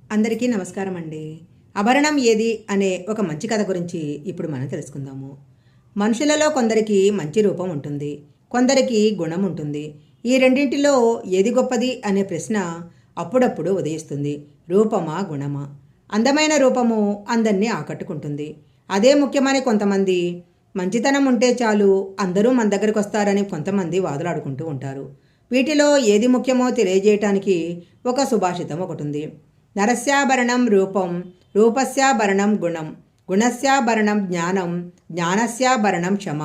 అందరికీ నమస్కారం అండి. అభరణం ఏది అనే ఒక మంచి కథ గురించి ఇప్పుడు మనం తెలుసుకుందాము. మనుషులలో కొందరికి మంచి రూపం ఉంటుంది, కొందరికి గుణం ఉంటుంది. ఈ రెండింటిలో ఏది గొప్పది అనే ప్రశ్న అప్పుడప్పుడు ఉదయిస్తుంది. రూపమా, గుణమా? అందమైన రూపము అందరినీ ఆకట్టుకుంటుంది. అదే ముఖ్యమని కొంతమంది, మంచితనం ఉంటే చాలు అందరూ మన దగ్గరికి వస్తారని కొంతమంది వాదులాడుకుంటూ ఉంటారు. వీటిలో ఏది ముఖ్యమో తెలియజేయటానికి ఒక సుభాషితం ఒకటి ఉంది. నరస్యాభరణం రూపం, రూపస్యాభరణం గుణం, గుణస్యాభరణం జ్ఞానం, జ్ఞానస్యాభరణం క్షమ.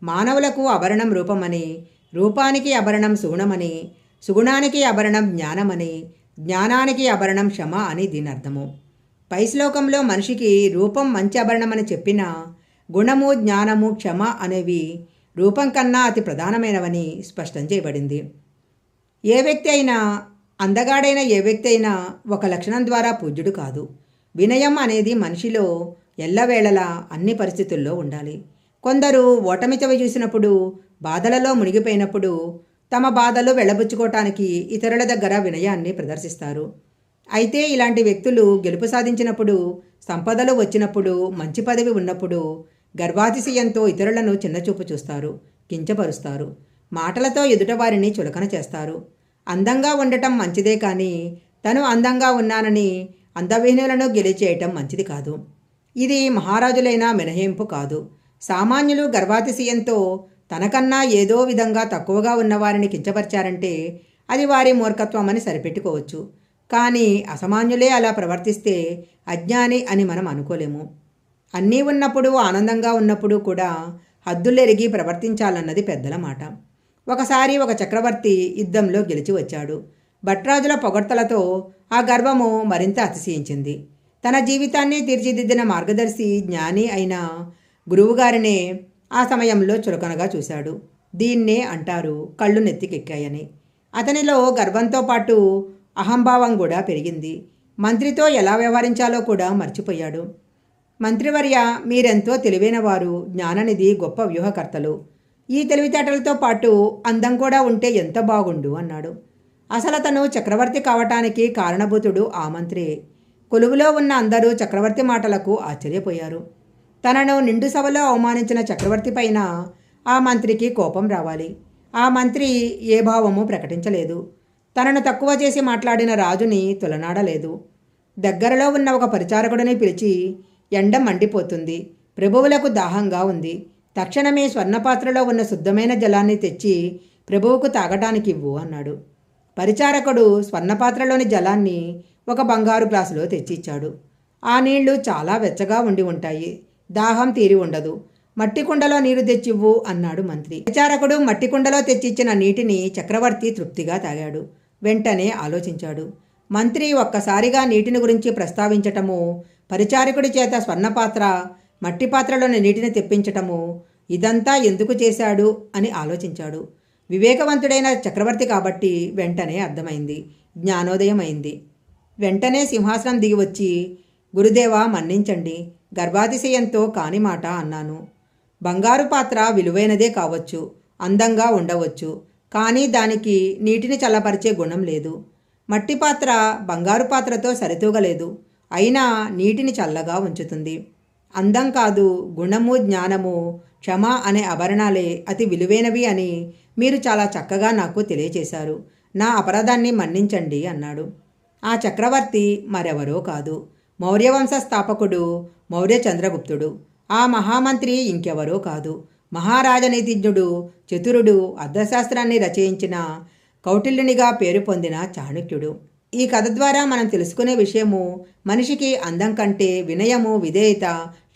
మానవులకు అభరణం రూపమని, రూపానికి అభరణం సుగుణమని, సుగుణానికి అభరణం జ్ఞానమని, జ్ఞానానికి అభరణం క్షమ అని దీని అర్థము. పై శ్లోకంలో మనిషికి రూపం మంచి అభరణమని చెప్పినా గుణము, జ్ఞానము, క్షమ అనేవి రూపం కన్నా అతి ప్రధానమైనవని స్పష్టం చేయబడింది. ఏ వ్యక్తి అయినా, అందగాడైన ఏ వ్యక్తి అయినా ఒక లక్షణం ద్వారా పూజ్యుడు కాదు. వినయం అనేది మనిషిలో ఎల్లవేళలా అన్ని పరిస్థితుల్లో ఉండాలి. కొందరు ఓటమి చవి చూసినప్పుడు, బాధలలో మునిగిపోయినప్పుడు తమ బాధలు వెళ్ళబుచ్చుకోవటానికి ఇతరుల దగ్గర వినయాన్ని ప్రదర్శిస్తారు. అయితే ఇలాంటి వ్యక్తులు గెలుపు సాధించినప్పుడు, సంపదలు వచ్చినప్పుడు, మంచి పదవి ఉన్నప్పుడు గర్వాతిశయంతో ఇతరులను చిన్నచూపు చూస్తారు, కించపరుస్తారు. మాటలతో ఎదుటవారిని చులకన చేస్తారు. అందంగా ఉండటం మంచిదే కానీ తను అందంగా ఉన్నానని అందవిహీనులను గెలిచేయటం మంచిది కాదు. ఇది మహారాజులైనా మినహాయింపు కాదు. సామాన్యులు గర్వాతిశయంతో తనకన్నా ఏదో విధంగా తక్కువగా ఉన్నవారిని కించపరిచారంటే అది వారి మూర్ఖత్వం అని సరిపెట్టుకోవచ్చు. కానీ అసామాన్యులే అలా ప్రవర్తిస్తే అజ్ఞాని అని మనం అనుకోలేము. అన్నీ ఉన్నప్పుడు, ఆనందంగా ఉన్నప్పుడు కూడా హద్దులెరిగి ప్రవర్తించాలన్నది పెద్దల మాట. ఒకసారి ఒక చక్రవర్తి యుద్ధంలో గెలిచి వచ్చాడు. భట్రాజుల పొగడ్తలతో ఆ గర్వము మరింత అతిశయించింది. తన జీవితాన్ని తీర్చిదిద్దిన మార్గదర్శి, జ్ఞాని అయిన గురువుగారినే ఆ సమయంలో చులకనగా చూశాడు. దీన్నే అంటారు కళ్ళు నెత్తికెక్కాయని. అతనిలో గర్వంతో పాటు అహంభావం కూడా పెరిగింది. మంత్రితో ఎలా వ్యవహరించాలో కూడా మర్చిపోయాడు. మంత్రివర్య, మీరెంతో తెలివైనవారు, జ్ఞాననిధి, గొప్ప వ్యూహకర్తలు. ఈ తెలివితేటలతో పాటు అందం కూడా ఉంటే ఎంత బాగుండు అన్నాడు. అసలు అతను చక్రవర్తి కావటానికి కారణభూతుడు ఆ మంత్రే. కొలువులో ఉన్న అందరూ చక్రవర్తి మాటలకు ఆశ్చర్యపోయారు. తనను నిండు సభలో అవమానించిన చక్రవర్తి పైన ఆ మంత్రికి కోపం రావాలి. ఆ మంత్రి ఏ భావము ప్రకటించలేదు. తనను తక్కువ చేసి మాట్లాడిన రాజుని తులనాడలేదు. దగ్గరలో ఉన్న ఒక పరిచారకుడిని పిలిచి, ఎండ మండిపోతుంది, ప్రభువులకు దాహంగా ఉంది, తక్షణమే స్వర్ణపాత్రలో ఉన్న శుద్ధమైన జలాన్ని తెచ్చి ప్రభువుకు తాగటానికి ఇవ్వు అన్నాడు. పరిచారకుడు స్వర్ణపాత్రలోని జలాన్ని ఒక బంగారు గ్లాసులో తెచ్చిచ్చాడు. ఆ నీళ్లు చాలా వెచ్చగా ఉండి ఉంటాయి, దాహం తీరి ఉండదు, మట్టి కుండలో నీరు తెచ్చివ్వు అన్నాడు మంత్రి. పరిచారకుడు మట్టి కుండలో తెచ్చిచ్చిన నీటిని చక్రవర్తి తృప్తిగా తాగాడు. వెంటనే ఆలోచించాడు. మంత్రి ఒక్కసారిగా నీటిని గురించి ప్రస్తావించటము, పరిచారకుడి చేత స్వర్ణపాత్ర, మట్టి పాత్రలోని నీటిని తెప్పించటము, ఇదంతా ఎందుకు చేశాడు అని ఆలోచించాడు. వివేకవంతుడైన చక్రవర్తి కాబట్టి వెంటనే అర్థమైంది, జ్ఞానోదయం అయింది. వెంటనే సింహాసనం దిగి వచ్చి, గురుదేవా మన్నించండి, గర్భాతిశయంతో కాని మాట అన్నాను. బంగారు పాత్ర విలువైనదే కావచ్చు, అందంగా ఉండవచ్చు, కానీ దానికి నీటిని చల్లపరిచే గుణం లేదు. మట్టి పాత్ర బంగారు పాత్రతో సరితూగలేదు, అయినా నీటిని చల్లగా ఉంచుతుంది. అందం కాదు, గుణము, జ్ఞానము, క్షమ అనే ఆభరణాలే అతి విలువైనవి అని మీరు చాలా చక్కగా నాకు తెలియచేశారు. నా అపరాధాన్ని మన్నించండి అన్నాడు. ఆ చక్రవర్తి మరెవరో కాదు, మౌర్యవంశ స్థాపకుడు మౌర్య చంద్రగుప్తుడు. ఆ మహామంత్రి ఇంకెవరో కాదు, మహారాజనీతిజ్ఞుడు, చతురుడు, అర్థశాస్త్రాన్ని రచయించిన కౌటిల్యునిగా పేరు పొందిన చాణక్యుడు. ఈ కథ ద్వారా మనం తెలుసుకునే విషయము, మనిషికి అందం కంటే వినయము, విధేయత,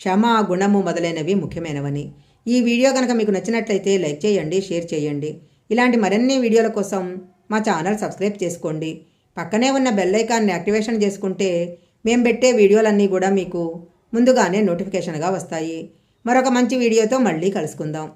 క్షమ, గుణము మొదలైనవి ముఖ్యమైనవని. ఈ వీడియో కనుక మీకు నచ్చినట్లయితే లైక్ చేయండి, షేర్ చేయండి. ఇలాంటి మరిన్ని వీడియోల కోసం మా ఛానల్ సబ్స్క్రైబ్ చేసుకోండి. పక్కనే ఉన్న బెల్ ఐకాన్ని యాక్టివేషన్ చేసుకుంటే మేము పెట్టే వీడియోలన్నీ కూడా మీకు ముందుగానే నోటిఫికేషన్గా వస్తాయి. మరొక మంచి వీడియోతో మళ్ళీ కలుసుకుందాం.